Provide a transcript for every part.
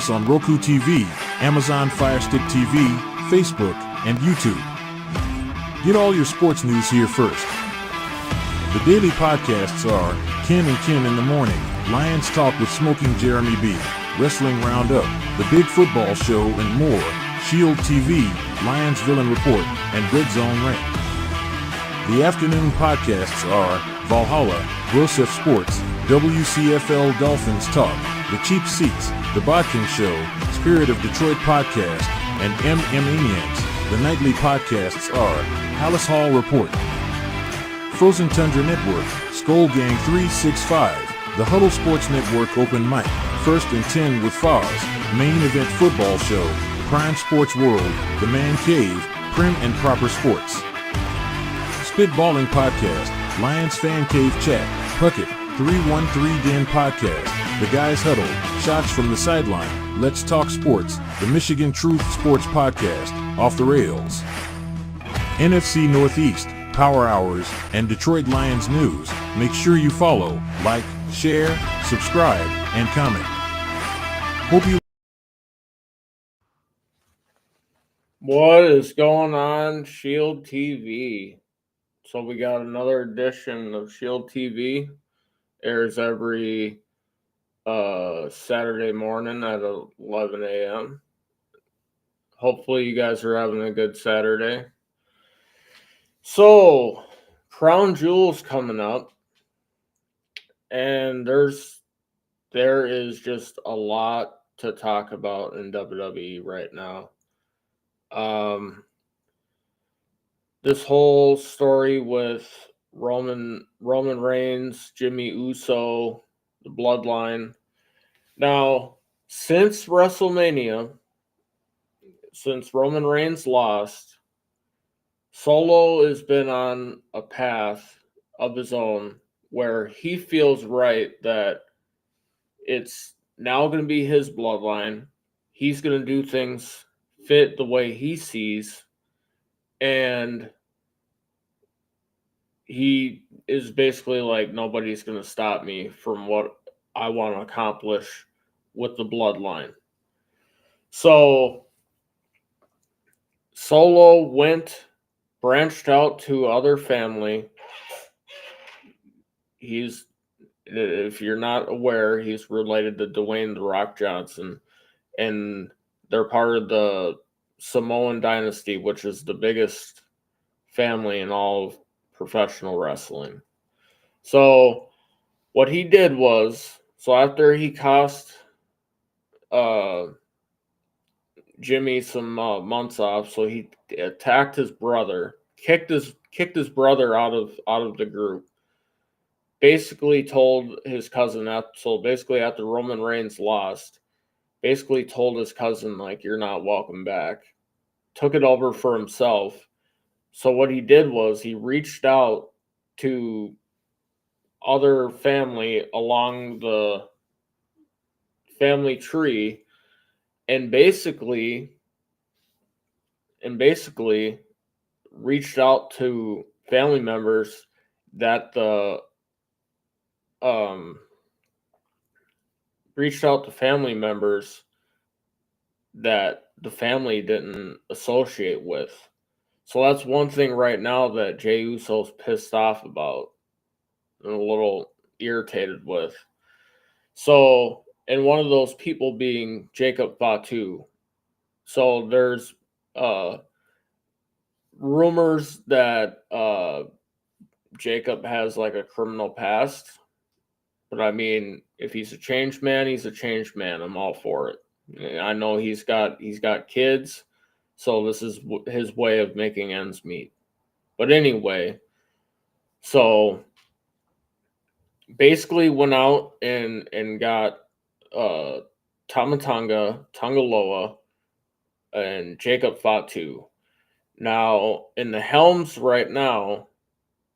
us on Roku TV, Amazon Fire Stick TV, Facebook, and YouTube. Get all your sports news here first. The daily podcasts are Ken and Ken in the Morning, Lions Talk with Smoking Jeremy B, Wrestling Roundup, The Big Football Show, and more, Shield TV, Lions Villain Report, and Red Zone Rant. The afternoon podcasts are Valhalla, Grosef Sports, WCFL Dolphins Talk, The Cheap Seats, The Bodkin Show, Spirit of Detroit Podcast, and Maniacs. The nightly podcasts are Palace Hall Report, Frozen Tundra Network, Skull Gang 365, The Huddle Sports Network Open Mic, First and 10 with Foz, Main Event Football Show, Prime Sports World, The Man Cave, Prim and Proper Sports. Spitballing Podcast, Lions Fan Cave Chat, Puckett, 313 Den Podcast, The Guys Huddle, Shots from the Sideline, Let's Talk Sports, The Michigan Truth Sports Podcast, Off the Rails, NFC Northeast, Power Hours, and Detroit Lions News. Make sure you follow, like, share, subscribe, and comment. Hope you. What is going on, Shield TV? So we got another edition of Shield TV. Airs every Saturday morning at 11 a.m. Hopefully you guys are having a good Saturday. So, Crown Jewel's coming up, and there is just a lot to talk about in WWE right now. This whole story with Roman Reigns, Jimmy Uso, the Bloodline. Now, since WrestleMania, since Roman Reigns lost, Solo has been on a path of his own where he feels right that it's now going to be his bloodline. He's going to do things fit the way he sees, and he is basically like, nobody's going to stop me from what I want to accomplish with the bloodline. So Solo branched out to other family. If you're not aware, he's related to Dwayne "The Rock" Johnson, and they're part of the Samoan dynasty, which is the biggest family in all of professional wrestling. So what he did was, after he cost Jimmy some months off, so he attacked his brother, kicked his brother out of the group. Basically told his cousin after Roman Reigns lost, basically told his cousin, like, you're not welcome back. Took it over for himself. So what he did was he reached out to other family along the family tree and basically reached out to family members that the family didn't associate with. So that's one thing right now that Jey Uso's pissed off about and a little irritated with. So, and one of those people being Jacob Fatu. So there's rumors that Jacob has like a criminal past. But I mean, if he's a changed man, he's a changed man. I'm all for it. I know he's got kids, so this is his way of making ends meet. But anyway, so basically went out and got Tama Tonga Loa, and Jacob Fatu. Now, in the helms right now,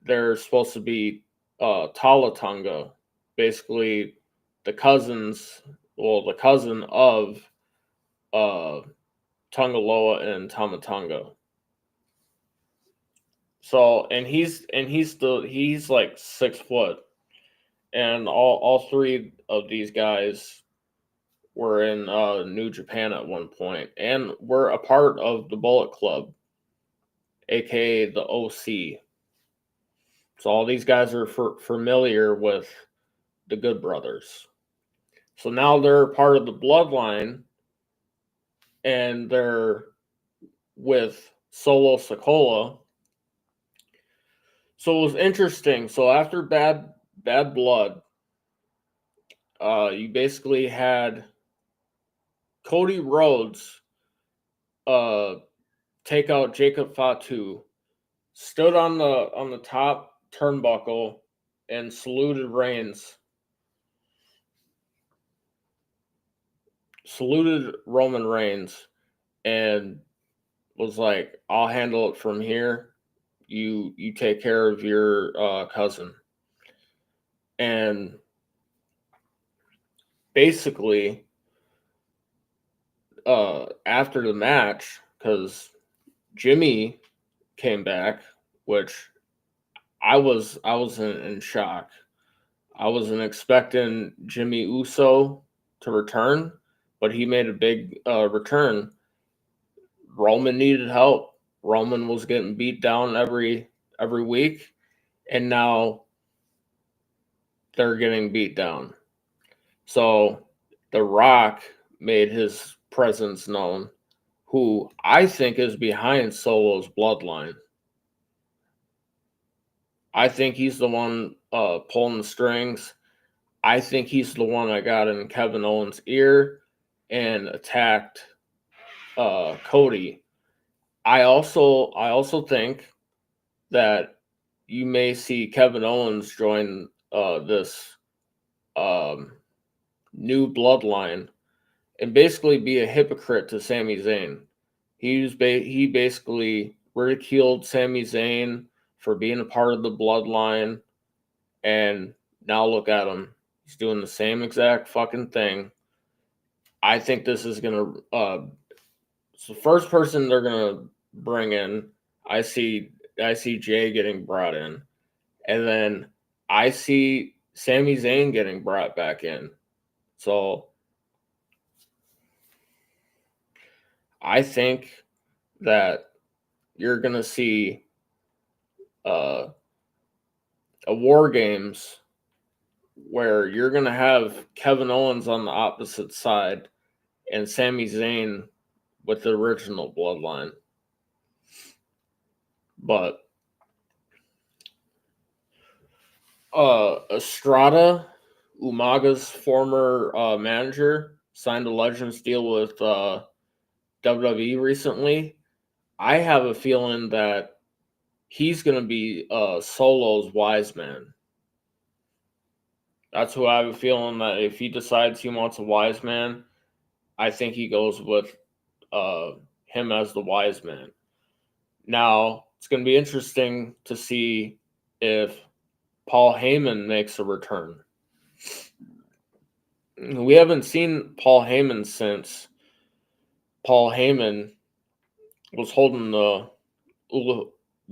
they're supposed to be Tala Tonga, basically the cousin of Tonga Loa and Tama Tonga. So, and he's like 6 foot, and all three of these guys were in New Japan at one point and were a part of the Bullet Club, aka the OC. So all these guys are familiar with the Good Brothers. So now they're part of the Bloodline, and they're with Solo Sikoa. So it was interesting. So after Bad Blood, you basically had Cody Rhodes take out Jacob Fatu, stood on the top turnbuckle, and saluted Reigns. Saluted Roman Reigns and was like, "I'll handle it from here. You take care of your cousin." And basically, after the match, because Jimmy came back, which I was in shock. I wasn't expecting Jimmy Uso to return, but he made a big return. Roman needed help. Roman was getting beat down every week, and now they're getting beat down. So The Rock made his presence known, who I think is behind Solo's bloodline. I think he's the one pulling the strings. I think he's the one that got in Kevin Owens' ear and attacked Cody. I also think that you may see Kevin Owens join this new bloodline and basically be a hypocrite to Sami Zayn. He basically ridiculed Sami Zayn for being a part of the bloodline, and now look at him. He's doing the same exact fucking thing. I think this is gonna it's the first person they're gonna bring in. I see Jay getting brought in, and then I see Sami Zayn getting brought back in. So I think that you're gonna see a War Games where you're gonna have Kevin Owens on the opposite side and Sami Zayn with the original bloodline. But Estrada, Umaga's former manager, signed a Legends deal with WWE recently. I have a feeling that he's going to be Solo's wise man. That's who I have a feeling that if he decides he wants a wise man, I think he goes with him as the wise man. Now, it's going to be interesting to see if Paul Heyman makes a return. We haven't seen Paul Heyman since Paul Heyman was holding the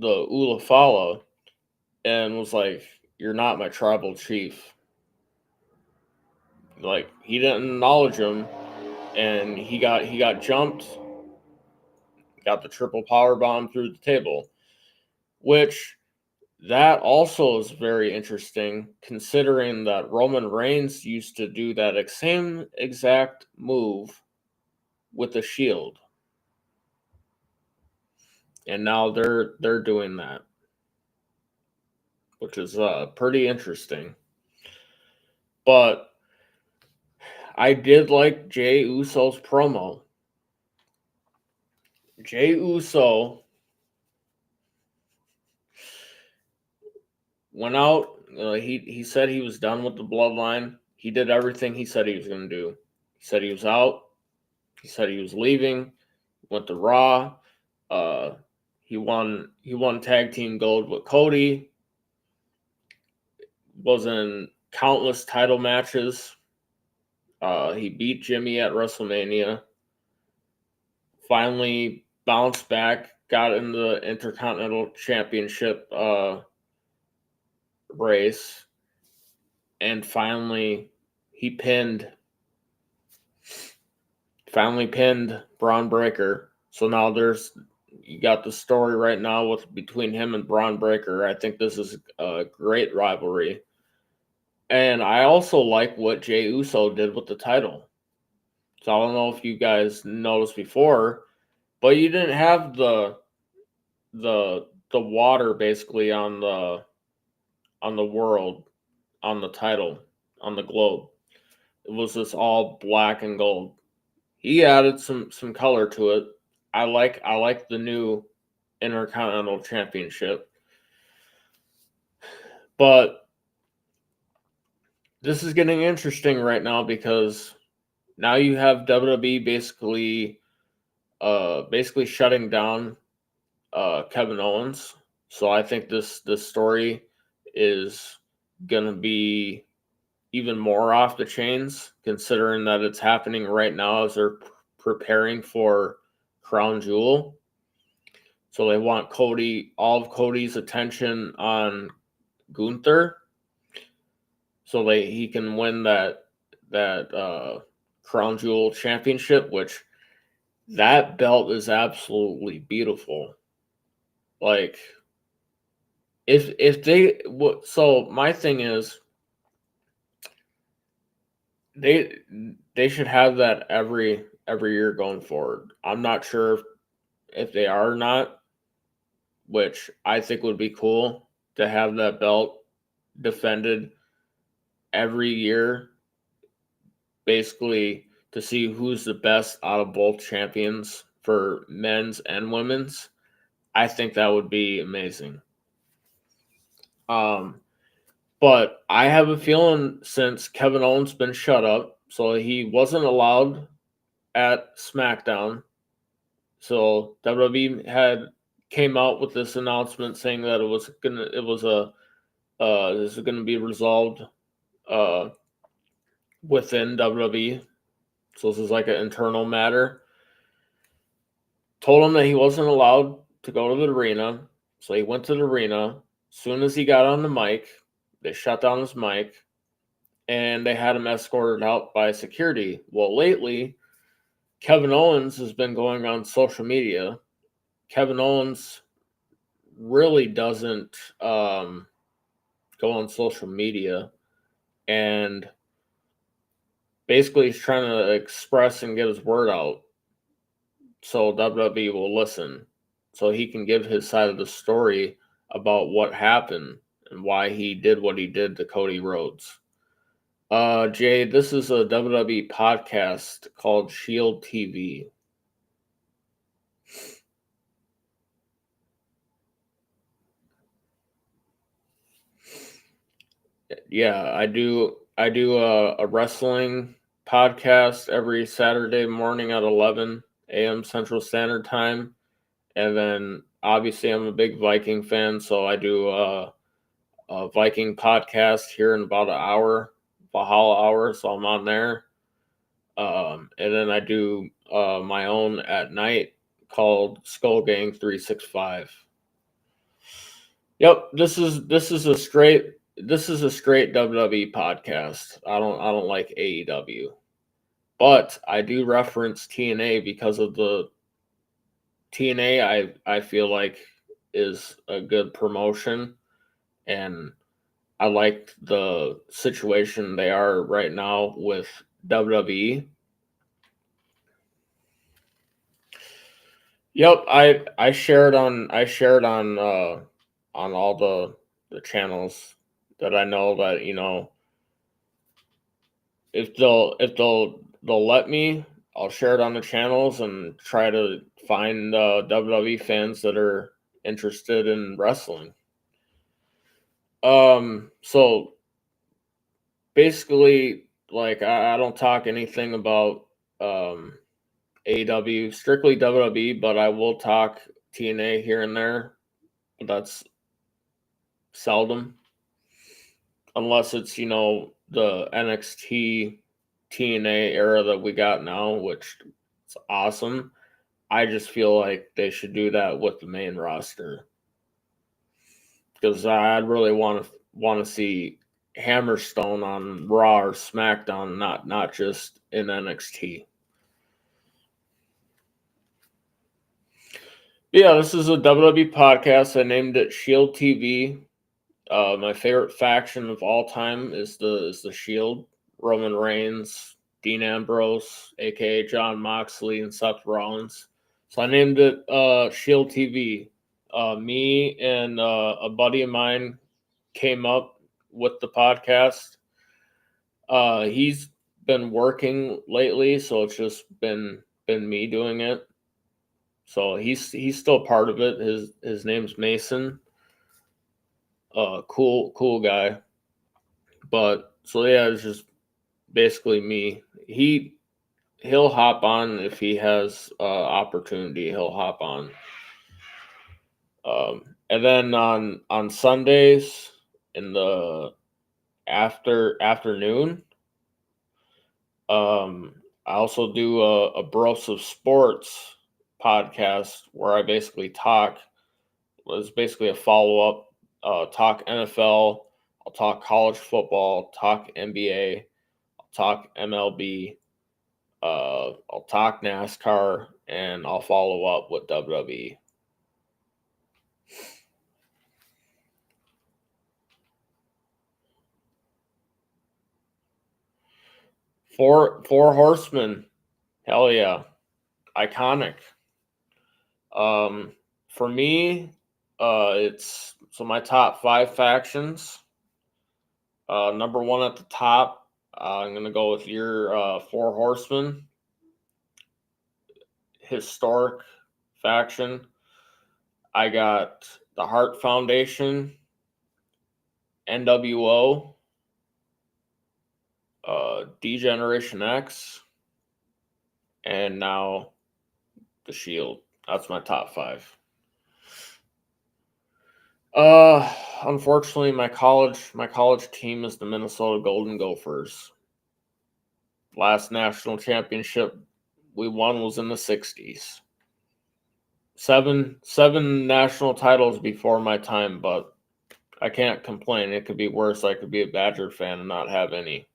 Ulafala and was like, "You're not my tribal chief." Like, he didn't acknowledge him, and he got jumped, got the triple power bomb through the table, which that also is very interesting, considering that Roman Reigns used to do that same exact move with the Shield, and now they're doing that, which is pretty interesting. But I did like Jey Uso's promo. Jey Uso went out. He said he was done with the bloodline. He did everything he said he was going to do. He said he was out. He said he was leaving. Went to Raw. He won tag team gold with Cody. Was in countless title matches. He beat Jimmy at WrestleMania. Finally bounced back, got in the Intercontinental Championship race, and finally he pinned finally pinned Braun Breaker. So now you got the story right now between him and Braun Breaker. I think this is a great rivalry. And I also like what Jey Uso did with the title. So I don't know if you guys noticed before, but you didn't have the water basically on the world, on the title, on the globe. It was just all black and gold. He added some color to it. I like the new Intercontinental Championship. But this is getting interesting right now because now you have WWE basically shutting down Kevin Owens. So I think this story is gonna be even more off the chains, considering that it's happening right now as they're preparing for Crown Jewel. So they want all of Cody's attention on Gunther, so he can win that Crown Jewel championship, which that belt is absolutely beautiful. Like, if they so my thing is they should have that every year going forward. I'm not sure if they are or not, which I think would be cool to have that belt defended every year, basically to see who's the best out of both champions for men's and women's. I think that would be amazing. But I have a feeling since Kevin Owens been shut up, so he wasn't allowed at SmackDown. So WWE came out with this announcement saying that this is gonna be resolved within WWE. So this is like an internal matter. Told him that he wasn't allowed to go to the arena. So he went to the arena. As soon as he got on the mic, they shut down his mic and they had him escorted out by security. Well, lately, Kevin Owens has been going on social media. Kevin Owens really doesn't go on social media, and basically he's trying to express and get his word out so WWE will listen, so he can give his side of the story about what happened and why he did what he did to Cody Rhodes. Jay, this is a WWE podcast called Shield TV. Yeah, I do a wrestling podcast every Saturday morning at 11 a.m. Central Standard Time. And then obviously I'm a big Viking fan, so I do a Viking podcast here in about an hour, Valhalla Hour, so I'm on there. And then I do my own at night called Skull Gang 365. Yep, this is a straight WWE podcast. I don't like AEW, but I do reference TNA because of the TNA. I feel like is a good promotion, and I like the situation they are right now with WWE. Yep, I shared on all the channels that I know that, you know, if they'll let me, I'll share it on the channels and try to find WWE fans that are interested in wrestling. So basically, like, I don't talk anything about AEW, strictly WWE, but I will talk TNA here and there. But that's seldom, unless it's, you know, the NXT TNA era that we got now, which is awesome. I just feel like they should do that with the main roster, because I'd really want to see Hammerstone on Raw or SmackDown, not just in NXT. Yeah, this is a WWE podcast. I named it Shield TV. My favorite faction of all time is the Shield. Roman Reigns, Dean Ambrose, aka John Moxley, and Seth Rollins. So I named it Shield TV. Me and a buddy of mine came up with the podcast. He's been working lately, so it's just been me doing it. So he's still part of it. His name's Mason. Cool guy. But so yeah, it's just basically me. He'll hop on if he has opportunity. He'll hop on. And then on Sundays in the afternoon, I also do a Bros of Sports podcast where I basically talk. Was basically a follow up. Talk NFL. I'll talk college football. Talk NBA. I'll talk MLB. I'll talk NASCAR, and I'll follow up with WWE. Four Horsemen, hell yeah, iconic. For me, it's so my top 5 factions. Number one at the top, I'm gonna go with your Four Horsemen, historic faction. I got the Hart Foundation, NWO, D-Generation X, and now the Shield. That's my top 5. Unfortunately, my college team is the Minnesota Golden Gophers. Last national championship we won was in the 60s. Seven national titles before my time, but I can't complain. It could be worse. I could be a Badger fan and not have any.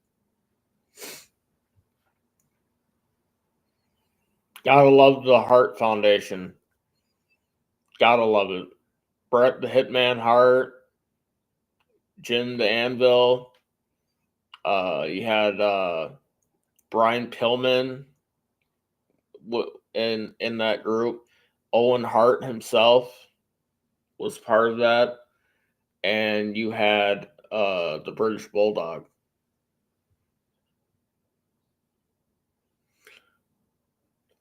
Gotta love the Hart Foundation. Gotta love it. Bret the Hitman Hart, Jim the Anvil. You had Brian Pillman in that group. Owen Hart himself was part of that, and you had the British Bulldog.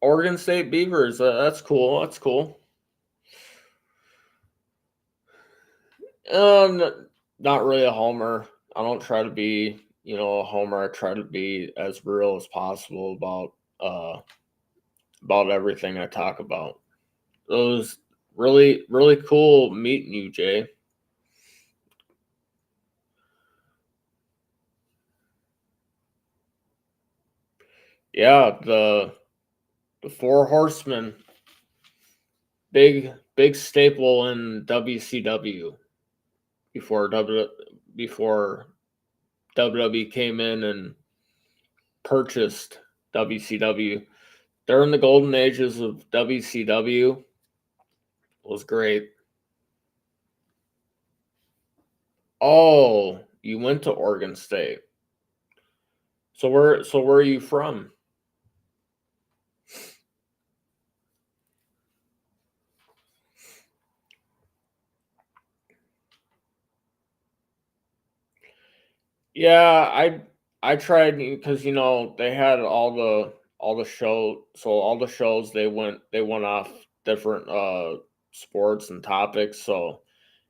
Oregon State Beavers. That's cool. That's cool. Not really a homer. I don't try to be, a homer. I try to be as real as possible about everything I talk about. It was really, really cool meeting you, Jay. Yeah, the Four Horsemen, big staple in WCW before WWE came in and purchased WCW. During the golden ages of WCW, was great. Oh, you went to Oregon State. So where are you from? Yeah, I tried because they had all the shows they went off different sports and topics. So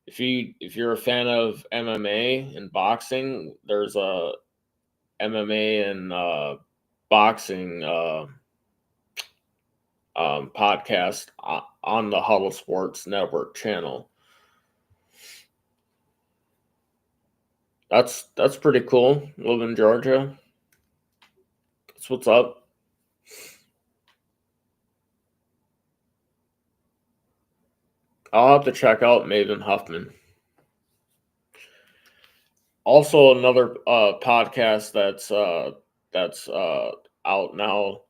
if you're a fan of MMA and boxing, there's a MMA and boxing podcast on the Huddle Sports Network channel. That's pretty cool. Live in Georgia. That's what's up. I'll have to check out Maven Huffman. Also, another podcast that's out now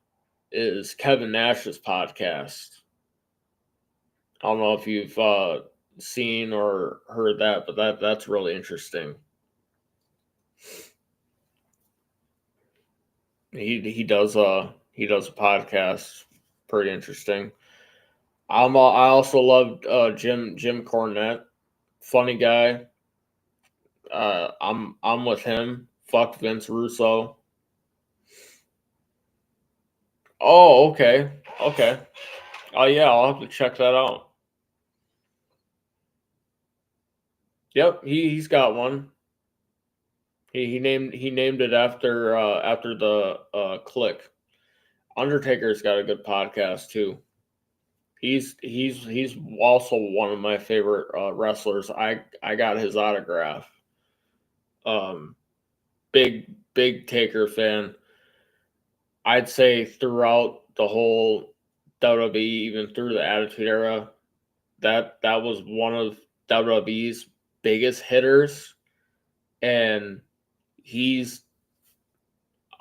is Kevin Nash's podcast. I don't know if you've seen or heard that, but that's really interesting. He does a podcast, pretty interesting. I also loved Jim Cornette, funny guy. I'm with him. Fuck Vince Russo. Oh, okay, okay. Oh yeah, I'll have to check that out. Yep, he's got one. He named it after the Click. Undertaker's got a good podcast too. He's also one of my favorite wrestlers. I got his autograph. Um, big Taker fan. I'd say throughout the whole WWE, even through the Attitude Era, that was one of WWE's biggest hitters, and he's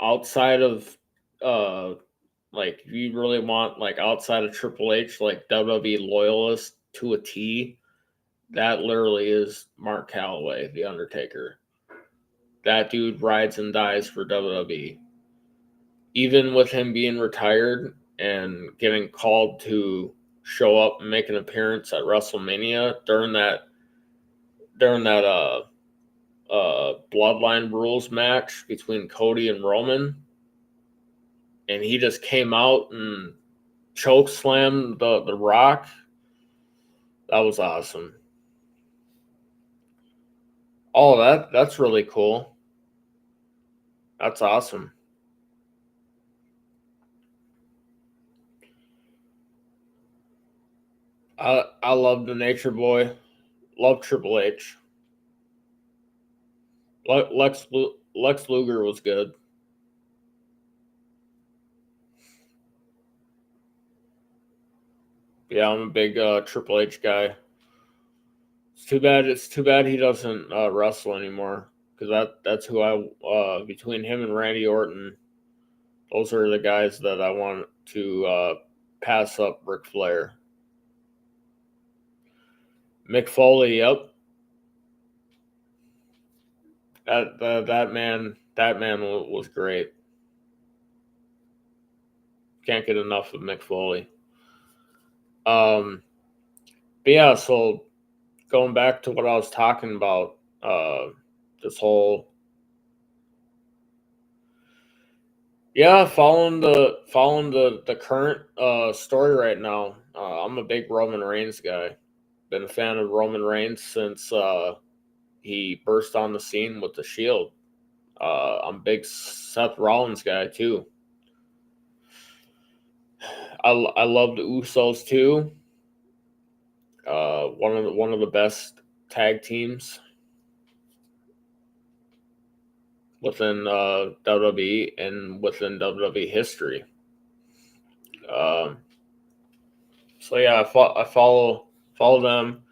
outside of like if you really want like outside of Triple H, like WWE loyalist to a T, that literally is Mark Calloway, The Undertaker. That dude rides and dies for WWE. Even with him being retired and getting called to show up and make an appearance at WrestleMania during that Bloodline Rules match between Cody and Roman, and he just came out and choke slammed the Rock. That was awesome. Oh, that's really cool. That's awesome. I love the Nature Boy. Love Triple H. Lex Luger was good. Yeah, I'm a big Triple H guy. It's too bad. It's too bad he doesn't wrestle anymore because that's who I between him and Randy Orton, those are the guys that I want to pass up Ric Flair. Mick Foley, yep. That man was great. Can't get enough of Mick Foley. But yeah, so going back to what I was talking about, this whole following the current story right now. I'm a big Roman Reigns guy. Been a fan of Roman Reigns since he burst on the scene with the Shield. I'm a big Seth Rollins guy too. I love the Usos too. One of the best tag teams within WWE and within WWE history. Um, so yeah, I follow them.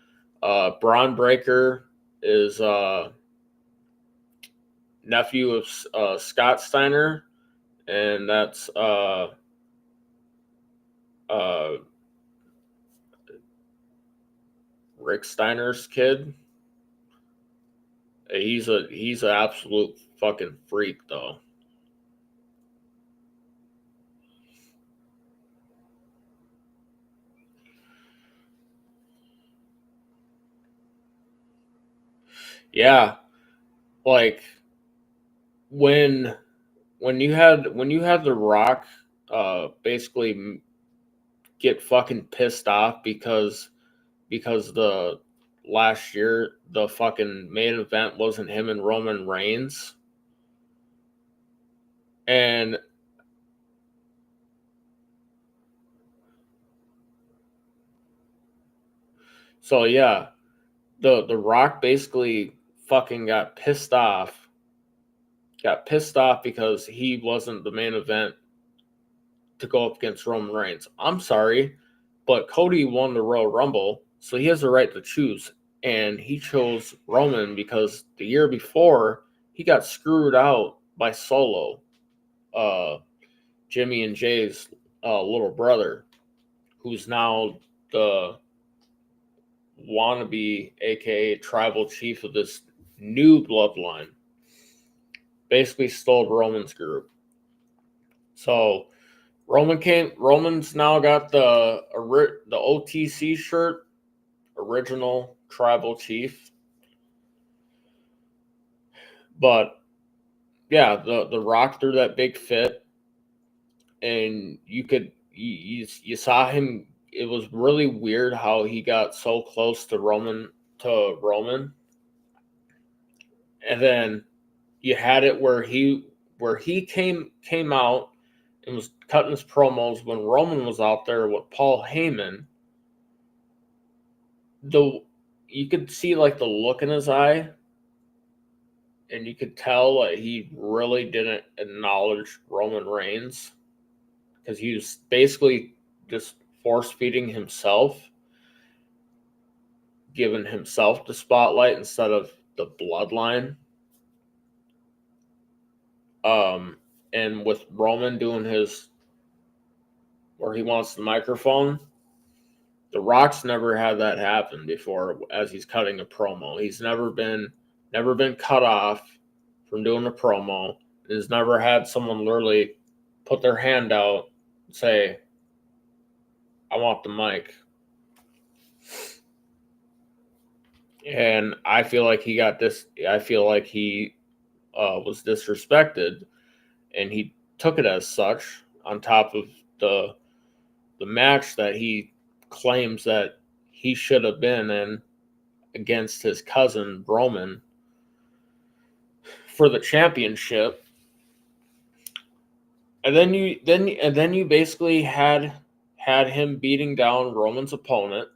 Braun Breaker is nephew of Scott Steiner, and that's uh, Rick Steiner's kid. He's an absolute fucking freak, though. Yeah, like when when you had The Rock, basically get fucking pissed off because the last year the fucking main event wasn't him and Roman Reigns, and so yeah, the Rock basically fucking got pissed off because he wasn't the main event to go up against Roman Reigns. I'm sorry, but Cody won the Royal Rumble, so he has the right to choose. And he chose Roman because the year before he got screwed out by Solo, uh, Jimmy and Jay's little brother, who's now the wannabe, aka tribal chief of this new bloodline. Basically stole Roman's group. So Roman's now got the OTC shirt, original tribal chief. But yeah, the Rock threw that big fit, and you saw him. It was really weird how he got so close to Roman, and then you had it where he came out and was cutting his promos when Roman was out there with Paul Heyman. You could see like the look in his eye, and you could tell that he really didn't acknowledge Roman Reigns, because he was basically just force feeding himself, giving himself the spotlight instead of the bloodline. And with Roman doing his where he wants the microphone, The Rock's never had that happen before as he's cutting a promo. He's never been cut off from doing a promo. He's never had someone literally put their hand out and say, I want the mic. And I feel like he got this. I feel like he was disrespected, and he took it as such. On top of the match that he claims that he should have been in against his cousin Roman for the championship, and then you basically had him beating down Roman's opponent,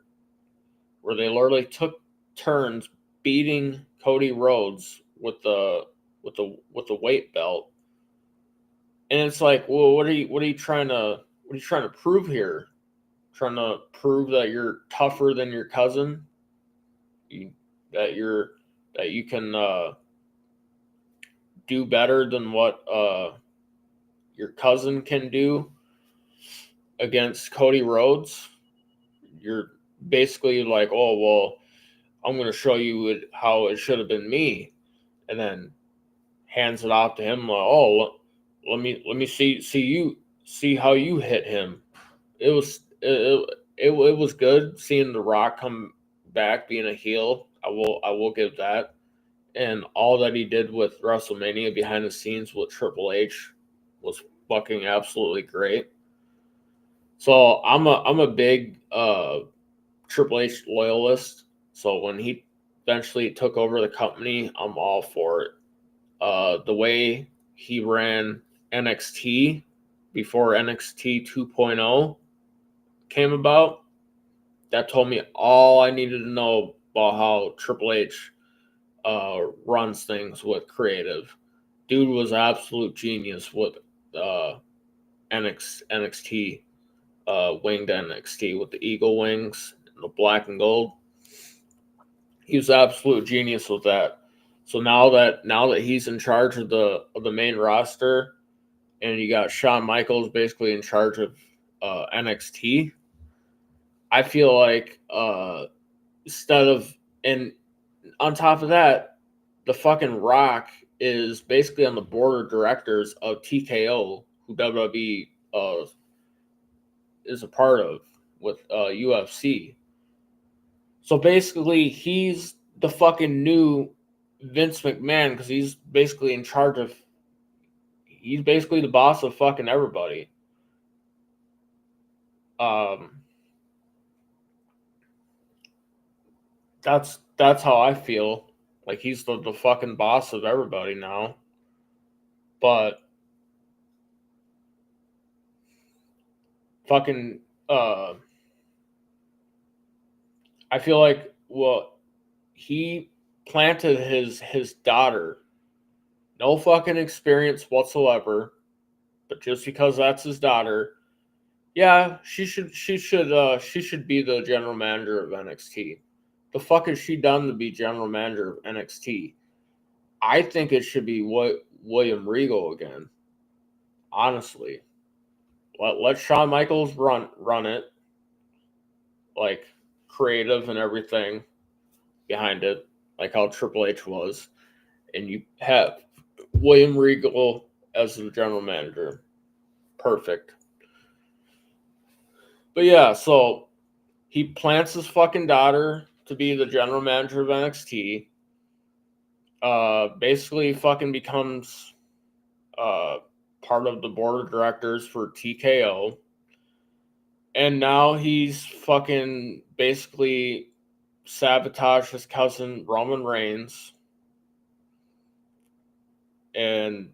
where they literally took turns beating Cody Rhodes with the weight belt. And it's like, well, what are you trying to prove here? Trying to prove that you're tougher than your cousin? That you can do better than what your cousin can do against Cody Rhodes? You're basically like, oh well, I'm going to show you how it should have been me, and then hands it off to him like, oh, let me see how you hit him. It was good seeing The Rock come back being a heel. I will give that. And all that he did with WrestleMania behind the scenes with Triple H was fucking absolutely great. So I'm a big Triple H loyalist. So when he eventually took over the company, I'm all for it. The way he ran NXT before NXT 2.0 came about, that told me all I needed to know about how Triple H runs things with creative. Dude was absolute genius with NXT, winged NXT with the eagle wings and the black and gold. He was absolute genius with that. So now that he's in charge of the main roster, and you got Shawn Michaels basically in charge of NXT, I feel like instead of, and on top of that, the fucking Rock is basically on the board of directors of TKO, who WWE is a part of with UFC. So basically, he's the fucking new Vince McMahon, because he's basically in charge of. He's basically the boss of fucking everybody. That's how I feel. Like he's the fucking boss of everybody now. But fucking I feel like, well, he planted his daughter, no fucking experience whatsoever, but just because that's his daughter, yeah, she should be the general manager of NXT. The fuck has she done to be general manager of NXT? I think it should be William Regal again. Honestly, let Shawn Michaels run it. Like, creative and everything behind it, like how Triple H was, and you have William Regal as the general manager. Perfect. But yeah, so he plants his fucking daughter to be the general manager of NXT. Basically fucking becomes part of the board of directors for TKO. And now he's fucking basically sabotaged his cousin Roman Reigns and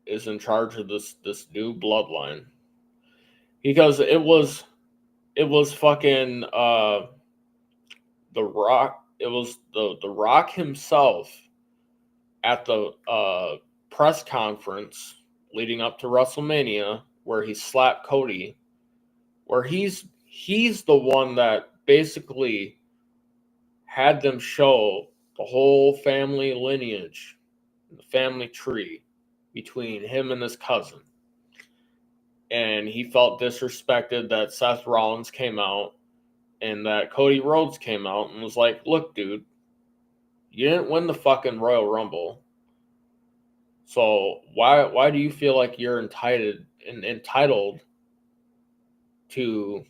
is in charge of this new bloodline. Because it was fucking The Rock. It was the Rock himself at the press conference leading up to WrestleMania, where he slapped Cody, where he's the one that basically had them show the whole family lineage, the family tree between him and his cousin. And he felt disrespected that Seth Rollins came out and that Cody Rhodes came out and was like, look, dude, you didn't win the fucking Royal Rumble. So why do you feel like you're entitled to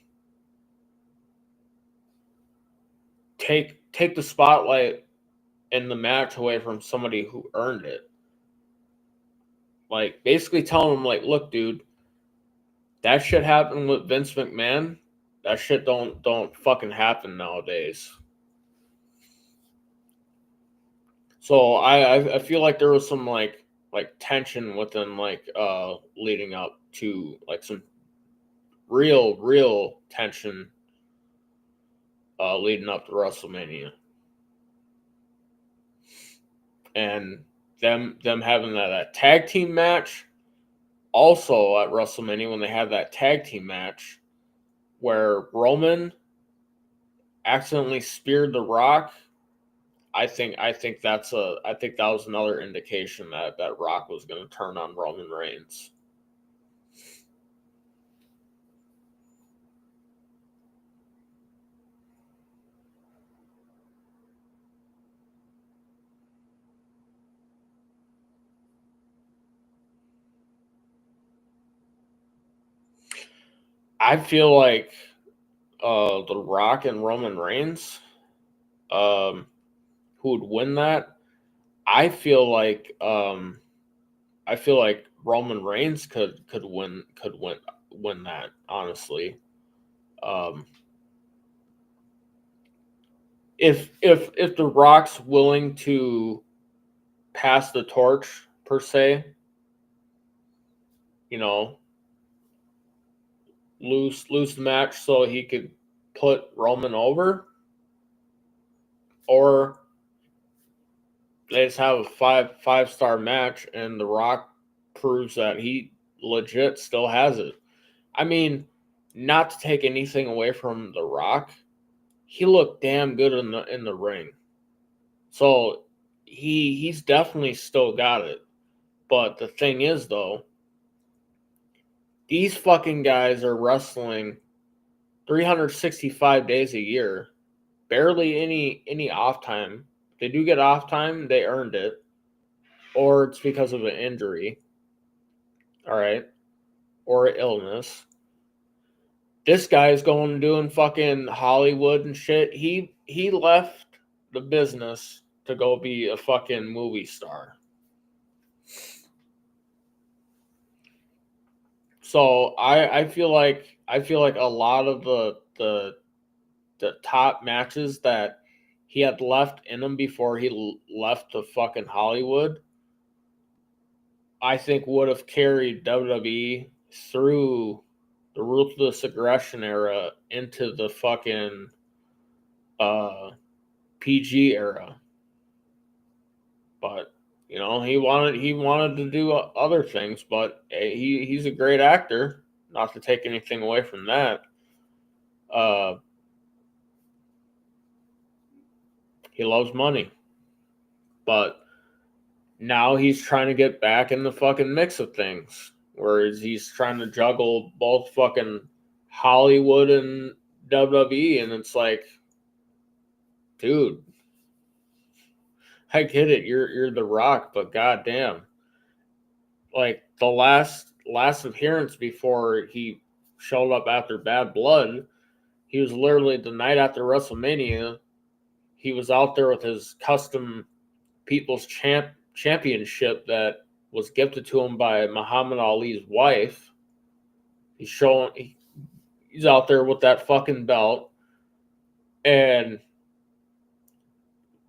take the spotlight and the match away from somebody who earned it? Like, basically telling him, like, look, dude, that shit happened with Vince McMahon. That shit don't fucking happen nowadays. So I feel like there was some like tension within leading up to like some real tension leading up to WrestleMania. And them having that tag team match also at WrestleMania, when they had that tag team match where Roman accidentally speared The Rock. I think that was another indication that Rock was going to turn on Roman Reigns. I feel like The Rock and Roman Reigns, who would win that? I feel like Roman Reigns could win that, honestly. If The Rock's willing to pass the torch per se, you know, lose the match so he could put Roman over, or they just have a five-star match and The Rock proves that he legit still has it. I mean, not to take anything away from The Rock, he looked damn good in the ring. So he's definitely still got it. But the thing is, though, these fucking guys are wrestling 365 days a year, barely any off time. If they do get off time, they earned it, or it's because of an injury, all right, or illness. This guy is going and doing fucking Hollywood and shit. He left the business to go be a fucking movie star. So I feel like a lot of the top matches that he had left in him before he left to fucking Hollywood, I think would have carried WWE through the Ruthless Aggression era into the fucking PG era. But you know, he wanted to do other things, but he's a great actor. Not to take anything away from that. He loves money, but now he's trying to get back in the fucking mix of things. Whereas he's trying to juggle both fucking Hollywood and WWE, and it's like, dude, I get it. You're The Rock, but goddamn, like the last appearance before he showed up after Bad Blood, he was literally the night after WrestleMania. He was out there with his custom People's Championship that was gifted to him by Muhammad Ali's wife. He's out there with that fucking belt and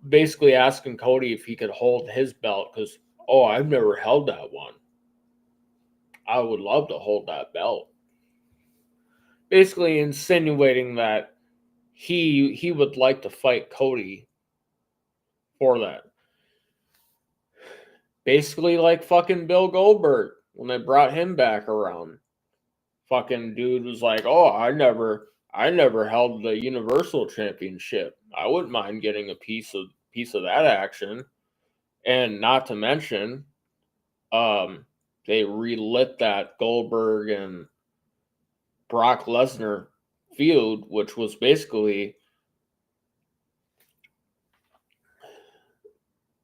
basically asking Cody if he could hold his belt because, oh, I've never held that one. I would love to hold that belt. Basically insinuating that he would like to fight Cody for that. Basically like fucking Bill Goldberg when they brought him back around. Fucking dude was like, oh, I never held the Universal Championship. I wouldn't mind getting a piece of that action. And not to mention, they relit that Goldberg and Brock Lesnar feud, which was basically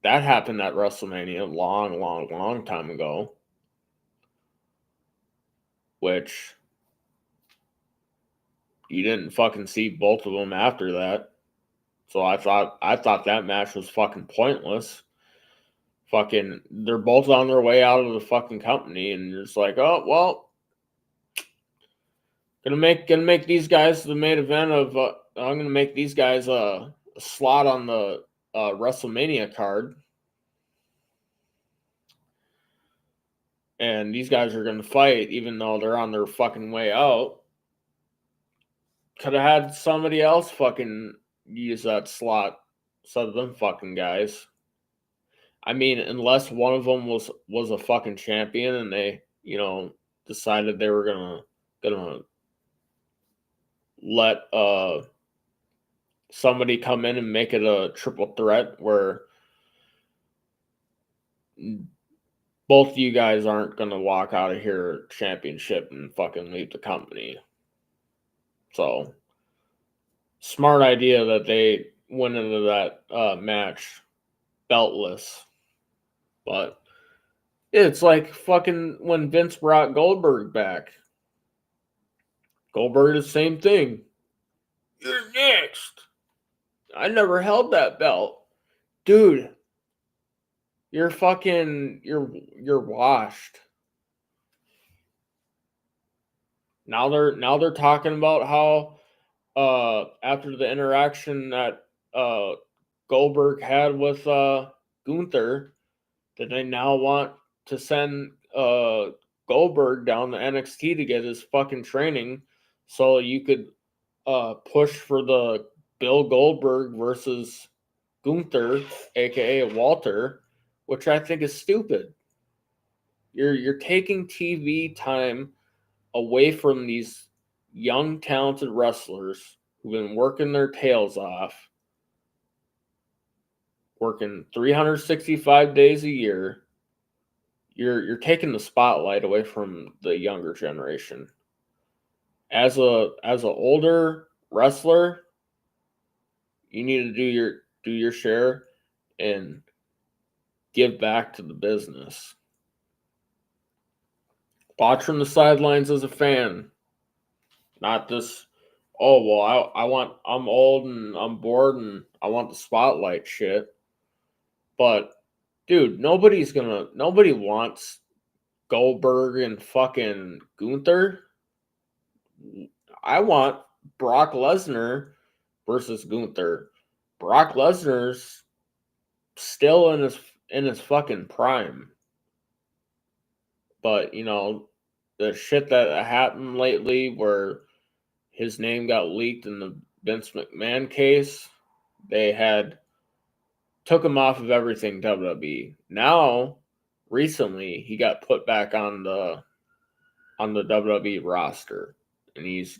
that happened at WrestleMania a long time ago. Which you didn't fucking see both of them after that. So I thought that match was fucking pointless. Fucking, they're both on their way out of the fucking company, and you're just like, oh well, gonna make these guys the main event of. I'm gonna make these guys a slot on the WrestleMania card, and these guys are gonna fight even though they're on their fucking way out. Could have had somebody else fucking use that slot instead of them fucking guys. I mean, unless one of them was a fucking champion and they, decided they were gonna let somebody come in and make it a triple threat where both of you guys aren't gonna walk out of here championship and fucking leave the company. So, smart idea that they went into that match beltless. But it's like fucking when Vince brought Goldberg back. Goldberg, the same thing. You're next. I never held that belt. Dude, you're washed. Now they're talking about how after the interaction that Goldberg had with Gunther, that they now want to send Goldberg down to NXT to get his fucking training so you could push for the Bill Goldberg versus Gunther, aka Walter, which I think is stupid. You're taking TV time away from these young, talented wrestlers who've been working their tails off, working 365 days a year. You're taking the spotlight away from the younger generation. As a older wrestler, you need to do your share and give back to the business. Watch from the sidelines as a fan. Not this, oh well, I'm old and I'm bored and I want the spotlight shit. But dude, nobody wants Goldberg and fucking Gunther. I want Brock Lesnar versus Gunther. Brock Lesnar's still in his fucking prime. But, the shit that happened lately where his name got leaked in the Vince McMahon case, they took him off of everything WWE. Now, recently, he got put back on the WWE roster, and his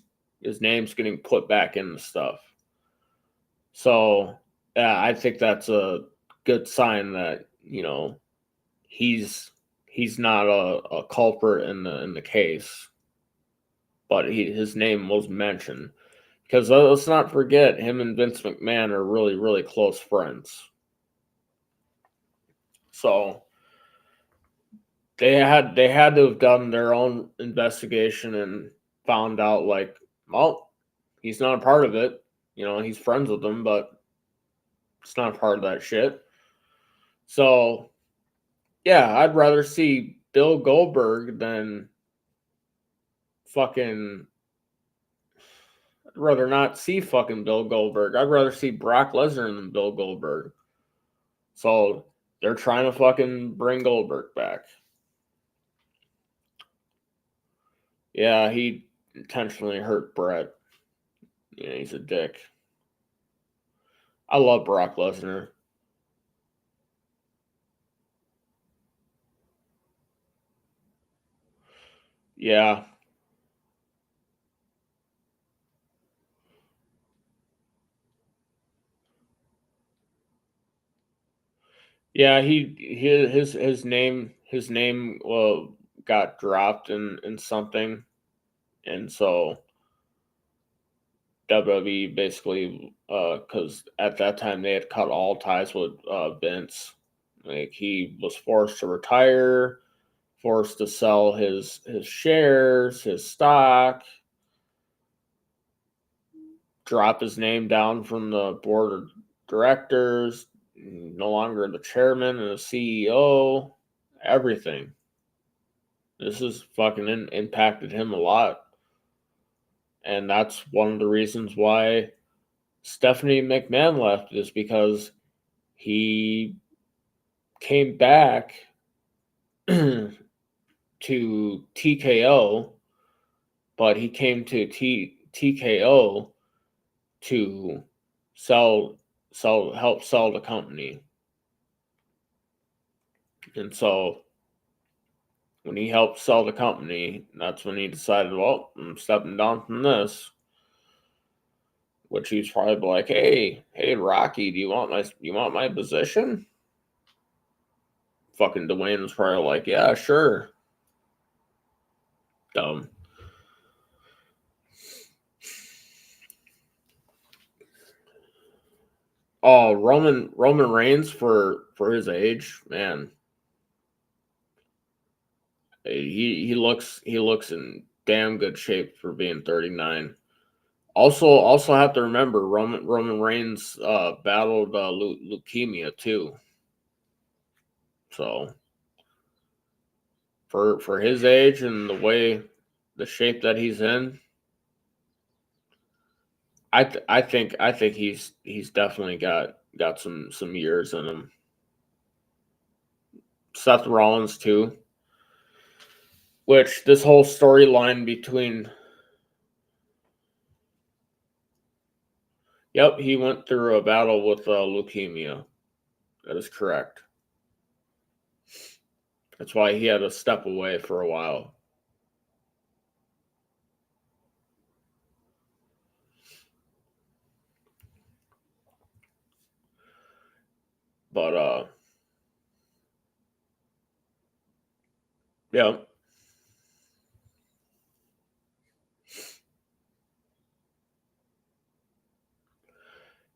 name's getting put back in the stuff. So, yeah, I think that's a good sign that he's not a culprit in the case, but his name was mentioned. Because let's not forget, him and Vince McMahon are really, really close friends. So they had to have done their own investigation and found out, like, well, he's not a part of it. He's friends with them, but it's not a part of that shit. So yeah, I'd rather see Bill Goldberg than fucking. I'd rather not see fucking Bill Goldberg. I'd rather see Brock Lesnar than Bill Goldberg. So they're trying to fucking bring Goldberg back. Yeah, he intentionally hurt Brett. Yeah, he's a dick. I love Brock Lesnar. Yeah. Yeah, his name got dropped in something, and so WWE basically, because at that time they had cut all ties with Vince. Like, he was forced to retire, forced to sell his shares, his stock, drop his name down from the board of directors, no longer the chairman and the CEO, everything. This has fucking impacted him a lot. And that's one of the reasons why Stephanie McMahon left, is because he came back to TKO, but he came to TKO to help sell the company. And so when he helped sell the company, that's when he decided, well, I'm stepping down from this. Which he's probably like, hey, Rocky, do you want my position? Fucking Dwayne was probably like, yeah, sure. Dumb. Oh, Roman Reigns, for his age, man. He looks in damn good shape for being 39. Also have to remember, Roman Reigns battled leukemia too. So for his age and the shape that he's in, I think he's definitely got some years in him. Seth Rollins too, which this whole storyline between. Yep, he went through a battle with leukemia. That is correct. That's why he had to step away for a while. But yeah.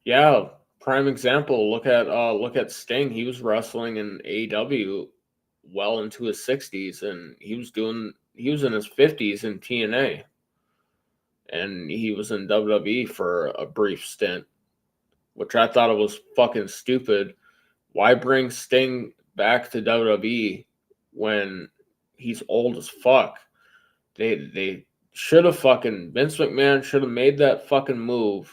Yeah, prime example. Look at Sting. He was wrestling in AEW well into his 60s, and he was in his 50s in TNA, and he was in WWE for a brief stint, which I thought it was fucking stupid. Why bring Sting back to WWE when he's old as fuck? They should have fucking Vince McMahon should have made that fucking move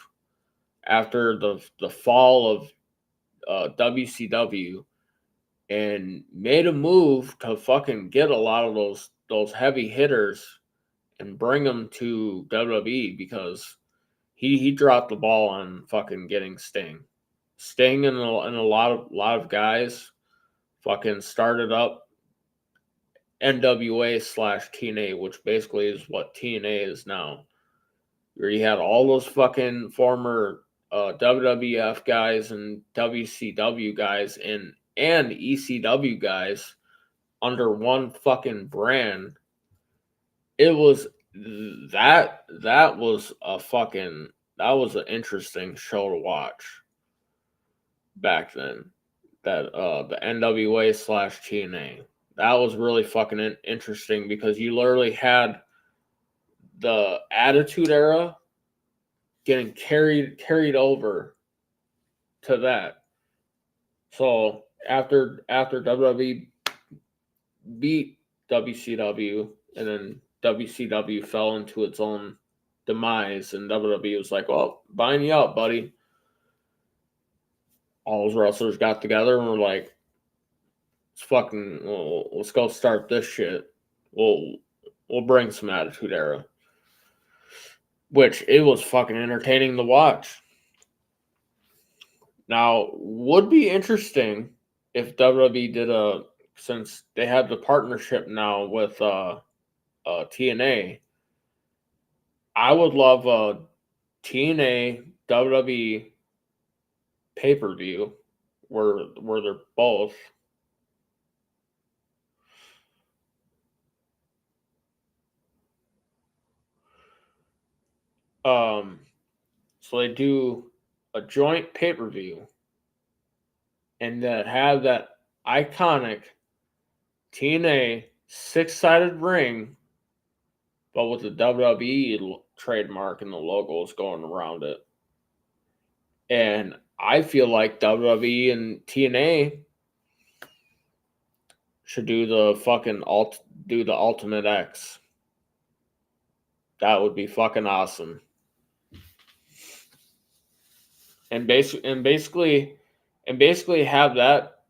after the fall of WCW, and made a move to fucking get a lot of those heavy hitters and bring them to WWE, because he dropped the ball on fucking getting Sting. Sting and a lot of guys fucking started up NWA / TNA, which basically is what TNA is now. Where you had all those fucking former WWF guys and WCW guys and ECW guys under one fucking brand. It was that was a fucking that was an interesting show to watch back then. That the NWA / TNA. That was really fucking interesting because you literally had the Attitude Era getting carried over to that. So after WWE beat WCW, and then WCW fell into its own demise, and WWE was like, "Well, buying you out, buddy." All those wrestlers got together and were like, let's go start this shit. We'll bring some Attitude Era." Which it was fucking entertaining to watch. Now, would be interesting if WWE did since they have the partnership now with TNA. I would love a TNA WWE pay-per-view where they're both. So they do a joint pay-per-view and that have that iconic TNA 6-sided ring, but with the WWE trademark and the logos going around it. And I feel like WWE and TNA should do the fucking do the Ultimate X. That would be fucking awesome. And basically have that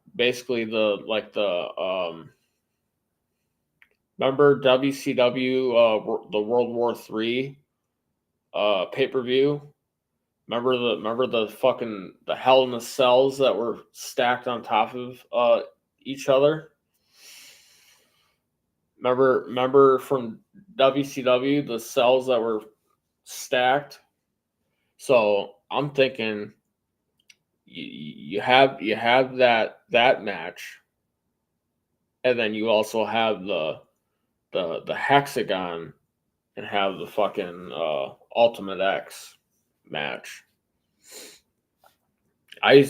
remember WCW the World War III pay-per-view? Remember the fucking the Hell in the Cells that were stacked on top of each other? Remember from WCW the cells that were stacked? So I'm thinking you have that match, and then you also have the hexagon and have the fucking Ultimate X match. I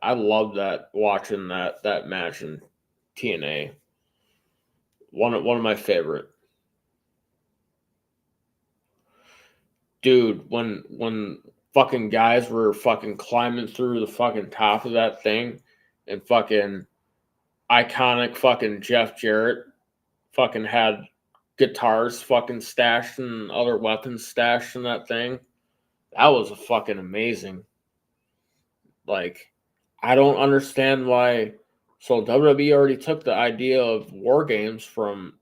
love that, watching that match in TNA. One of my favorite. Dude, when fucking guys were fucking climbing through the fucking top of that thing, and fucking iconic fucking Jeff Jarrett fucking had guitars fucking stashed and other weapons stashed in that thing. That was fucking amazing. Like, I don't understand why. So WWE already took the idea of war games from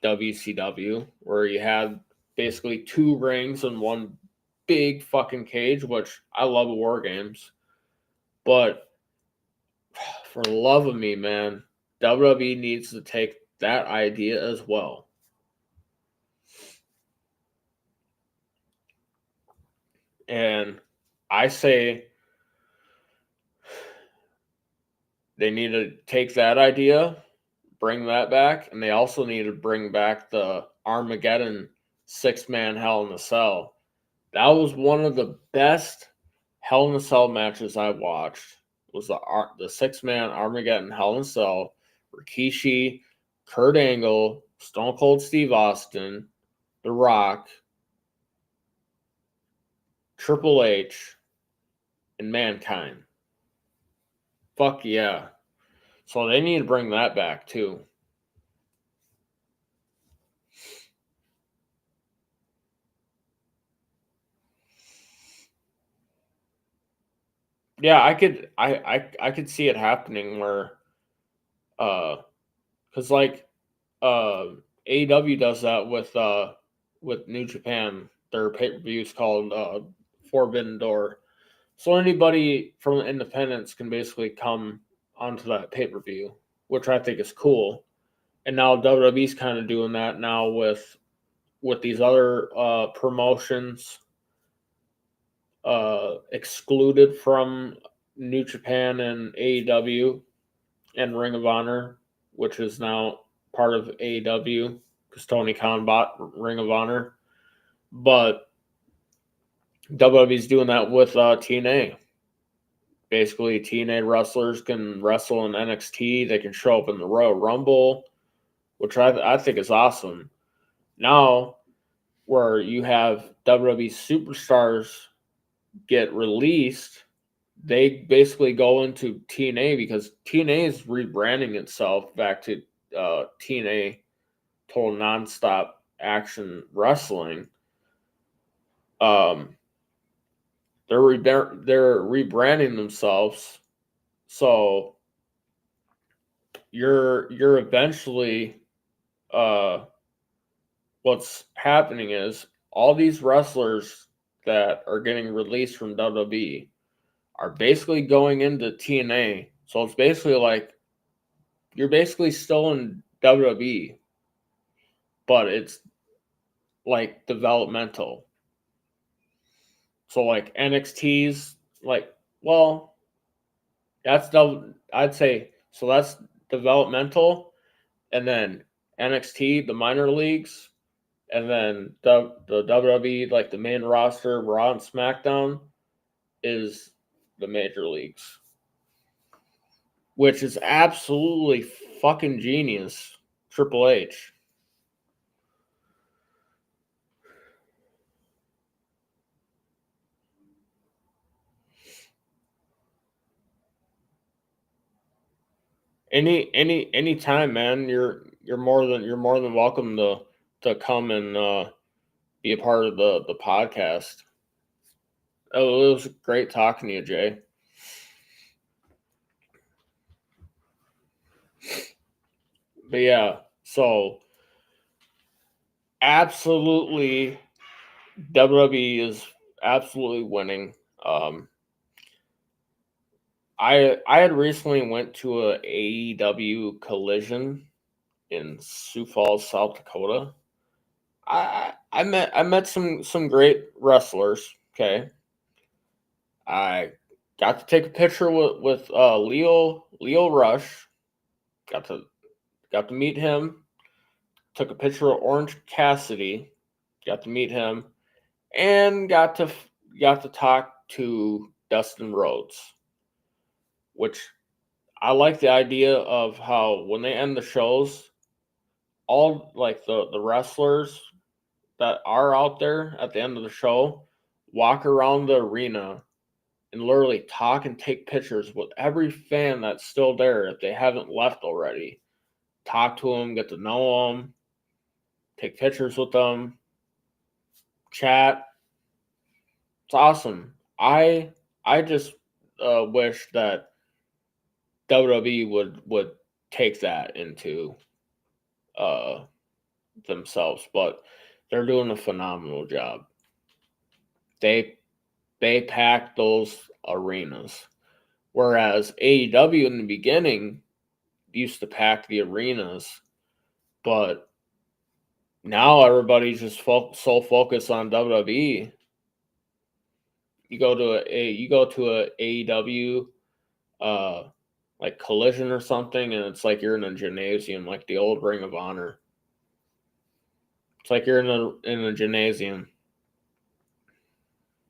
WCW, where you had basically 2 rings and 1 big fucking cage, which I love war games. But for the love of me, man, WWE needs to take that idea as well. And I say they need to take that idea, bring that back, and they also need to bring back the Armageddon 6-man Hell in a Cell. That was one of the best Hell in a Cell matches I watched. Was the 6-man Armageddon Hell in a Cell, Rikishi, Kurt Angle, Stone Cold Steve Austin, The Rock, Triple H, and Mankind. Fuck yeah. So they need to bring that back too. Yeah, I could see it happening where cuz like AEW does that with New Japan. Their pay-per-view is called Forbidden Door. So anybody from the independents can basically come onto that pay-per-view, which I think is cool. And now WWE's kind of doing that now with these other promotions excluded from New Japan and AEW and Ring of Honor, which is now part of AEW because Tony Khan bought Ring of Honor. But WWE's doing that with TNA. Basically, TNA wrestlers can wrestle in NXT. They can show up in the Royal Rumble, which I think is awesome. Now, where you have WWE superstars get released, they basically go into TNA because TNA is rebranding itself back to TNA Total Nonstop Action Wrestling. They're rebranding themselves, so you're eventually what's happening is all these wrestlers that are getting released from WWE are basically going into TNA. So it's basically like you're basically still in WWE, but it's like developmental. So like NXT's like, well, I'd say so that's developmental, and then NXT, the minor leagues, and then the WWE, like the main roster, Raw and SmackDown, is the major leagues, which is absolutely fucking genius. Triple H. Any time, man. You're more than welcome to come and be a part of the podcast. Oh, it was great talking to you, Jay. But yeah, so absolutely WWE is absolutely winning. I had recently went to a AEW Collision in Sioux Falls, South Dakota. I met some great wrestlers. Okay, I got to take a picture with Leo Rush. Got to meet him. Took a picture of Orange Cassidy. Got to meet him, and got to talk to Dustin Rhodes, which I like the idea of how when they end the shows, all like the wrestlers that are out there at the end of the show walk around the arena and literally talk and take pictures with every fan that's still there if they haven't left already. Talk to them, get to know them, take pictures with them, chat. It's awesome. I just wish that WWE would take that into themselves, but they're doing a phenomenal job. They pack those arenas, whereas AEW in the beginning used to pack the arenas, but now everybody's just so focused on WWE. You go to a AEW like Collision or something, and it's like you're in a gymnasium, like the old Ring of Honor. It's like you're in a gymnasium.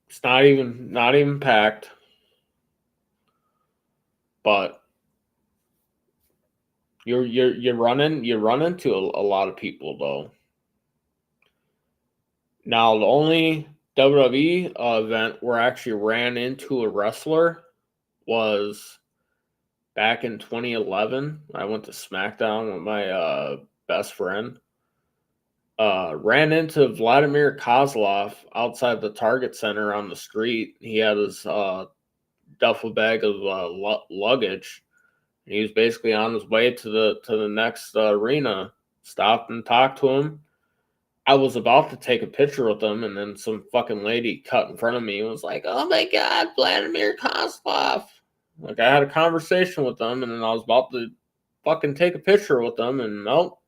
It's not even packed, but you run into a lot of people though. Now the only WWE event where I actually ran into a wrestler was back in 2011. I went to SmackDown with my best friend. Ran into Vladimir Kozlov outside the Target Center on the street. He had his duffel bag of luggage. He was basically on his way to the next arena. Stopped and talked to him. I was about to take a picture with him, and then some fucking lady cut in front of me and was like, "Oh my God, Vladimir Kozlov!" Like I had a conversation with them, and then I was about to fucking take a picture with them, and nope,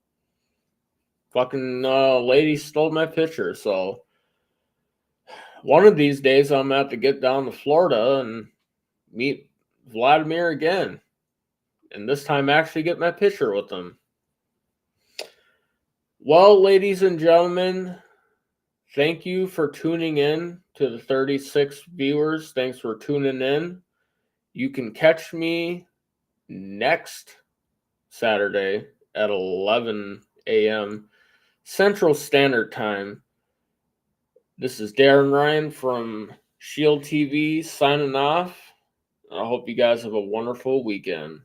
fucking lady stole my picture. So one of these days, I'm gonna have to get down to Florida and meet Vladimir again, and this time actually get my picture with him. Well, ladies and gentlemen, thank you for tuning in to the 36 viewers. Thanks for tuning in. You can catch me next Saturday at 11 a.m. Central Standard Time. This is Darren Ryan from Shield TV signing off. I hope you guys have a wonderful weekend.